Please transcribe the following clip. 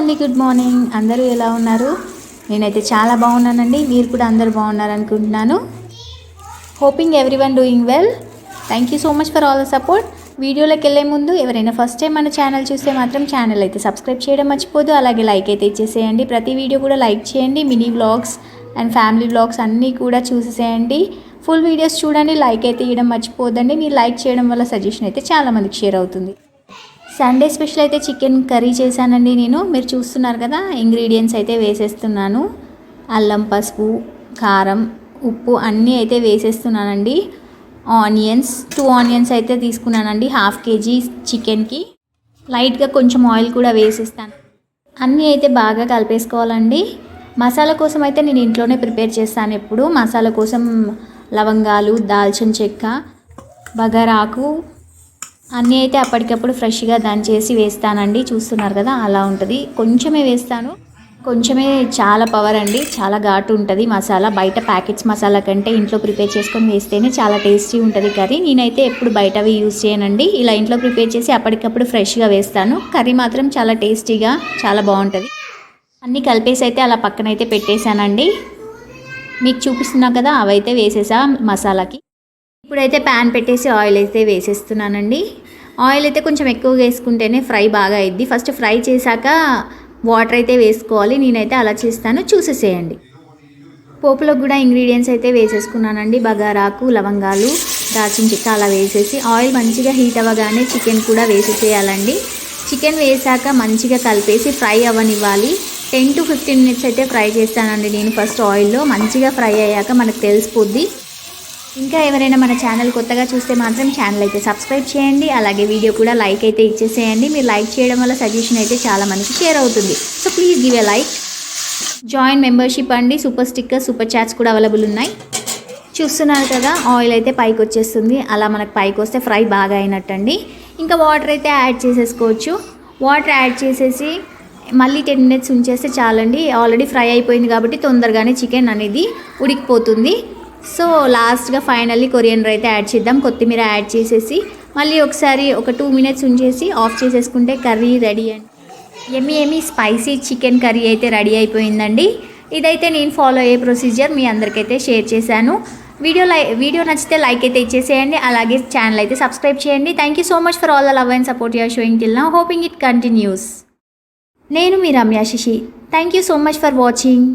అండి, good morning. అందరూ ఎలా ఉన్నారు? నేనైతే చాలా బాగున్నానండి. మీరు కూడా అందరూ బాగున్నారు అనుకుంటున్నాను. Hoping everyone doing well. Thank you so much for all the support. వీడియోలోకి వెళ్ళే ముందు ఎవరైనా ఫస్ట్ టైం మన ఛానల్ చూస్తే మాత్రం ఛానల్ అయితే సబ్స్క్రైబ్ చేయడం మర్చిపోదు. అలాగే లైక్ అయితే ఇచ్చేసేయండి. ప్రతి వీడియో కూడా లైక్ చేయండి. Mini vlogs and family vlogs అన్నీ కూడా చూసేసేయండి. ఫుల్ వీడియోస్ చూడండి. లైక్ అయితే ఇవ్వడం మర్చిపోదండి. మీరు లైక్ చేయడం వల్ల సజెషన్ అయితే చాలామందికి షేర్ అవుతుంది. సండే స్పెషల్ అయితే చికెన్ కర్రీ చేశానండి నేను. మీరు చూస్తున్నారు కదా, ఇంగ్రీడియంట్స్ అయితే వేసేస్తున్నాను. అల్లం, పసుపు, కారం, ఉప్పు అన్నీ అయితే వేసేస్తున్నానండి. ఆనియన్స్ 2 ఆనియన్స్ అయితే తీసుకున్నానండి హాఫ్ కేజీ చికెన్కి. లైట్గా కొంచెం ఆయిల్ కూడా వేసేస్తాను. అన్నీ అయితే బాగా కలిపేసుకోవాలండి. మసాలా కోసం అయితే నేను ఇంట్లోనే ప్రిపేర్ చేస్తాను ఎప్పుడు. మసాలా కోసం లవంగాలు, దాల్చిన చెక్క, బగారాకు అన్నీ అయితే అప్పటికప్పుడు ఫ్రెష్గా దంచేసి వేస్తానండి. చూస్తున్నారు కదా, అలా ఉంటుంది. కొంచెమే వేస్తాను. కొంచెమే చాలా పవర్ అండి. చాలా ఘాటు ఉంటుంది మసాలా. బయట ప్యాకెట్స్ మసాలా కంటే ఇంట్లో ప్రిపేర్ చేసుకొని వేస్తేనే చాలా టేస్టీ ఉంటుంది కర్రీ. నేనైతే ఎప్పుడు బయటవి యూజ్ చేయనండి. ఇలా ఇంట్లో ప్రిపేర్ చేసి అప్పటికప్పుడు ఫ్రెష్గా వేస్తాను. కర్రీ మాత్రం చాలా టేస్టీగా చాలా బాగుంటుంది. అన్నీ కలిపేసి అయితే అలా పక్కనైతే పెట్టేశానండి. మీకు చూపిస్తున్నా కదా, అవైతే వేసేసా మసాలాకి. ఇప్పుడైతే ప్యాన్ పెట్టేసి ఆయిల్ అయితే వేసేస్తున్నానండి. ఆయిల్ అయితే కొంచెం ఎక్కువగా వేసుకుంటేనే ఫ్రై బాగా అయింది. ఫస్ట్ ఫ్రై చేశాక వాటర్ అయితే వేసుకోవాలి. నేనైతే అలా చేస్తాను, చూసేసేయండి. పోపులో కూడా ఇంగ్రీడియంట్స్ అయితే వేసేసుకున్నానండి. బగారాకు, లవంగాలు, దాల్చిన చెక్క అలా వేసేసి ఆయిల్ మంచిగా హీట్ అవ్వగానే చికెన్ కూడా వేసేసేయాలండి. చికెన్ వేసాక మంచిగా కలిపేసి ఫ్రై అవ్వనివ్వాలి. 10 to 15 minutes అయితే ఫ్రై చేస్తానండి నేను ఫస్ట్ ఆయిల్లో. మంచిగా ఫ్రై అయ్యాక మనకు తెలిసిపోద్ది. ఇంకా ఎవరైనా మన ఛానల్ కొత్తగా చూస్తే మాత్రం ఛానల్ అయితే సబ్స్క్రైబ్ చేయండి. అలాగే వీడియో కూడా లైక్ అయితే ఇచ్చేసేయండి. మీరు లైక్ చేయడం వల్ల సజెషన్ అయితే చాలా మందికి షేర్ అవుతుంది. So please give a like. Join membership అండి. సూపర్ స్టిక్కర్, సూపర్ చాట్స్ కూడా అవైలబుల్ ఉన్నాయి. చూస్తున్నారు కదా, ఆయిల్ అయితే పైకి వచ్చేస్తుంది. అలా మనకు పైకి వస్తే ఫ్రై బాగా అయినట్టండి. ఇంకా వాటర్ అయితే యాడ్ చేసేసుకోవచ్చు. వాటర్ యాడ్ చేసేసి మళ్ళీ 10 minutes ఉంచేస్తే చాలండి. ఆల్రెడీ ఫ్రై అయిపోయింది కాబట్టి తొందరగానే చికెన్ అనేది ఉడికిపోతుంది. సో లాస్ట్గా ఫైనల్లీ కొరియండర్ అయితే యాడ్ చేద్దాం. కొత్తిమీర యాడ్ చేసేసి మళ్ళీ ఒకసారి ఒక 2 minutes ఉంచేసి ఆఫ్ చేసేసుకుంటే కర్రీ రెడీ అండి. ఎమ్మీ స్పైసీ చికెన్ కర్రీ అయితే రెడీ అయిపోయిందండి. ఇదైతే నేను ఫాలో అయ్యే ప్రొసీజర్ మీ అందరికైతే షేర్ చేశాను. వీడియో నచ్చితే లైక్ అయితే ఇచ్చేసేయండి. అలాగే ఛానల్ అయితే సబ్స్క్రైబ్ చేయండి. Thank you so much for all the love and support you're showing till now. Hoping it continues. నేను మీ Ramya Sasi. Thank you so much for watching.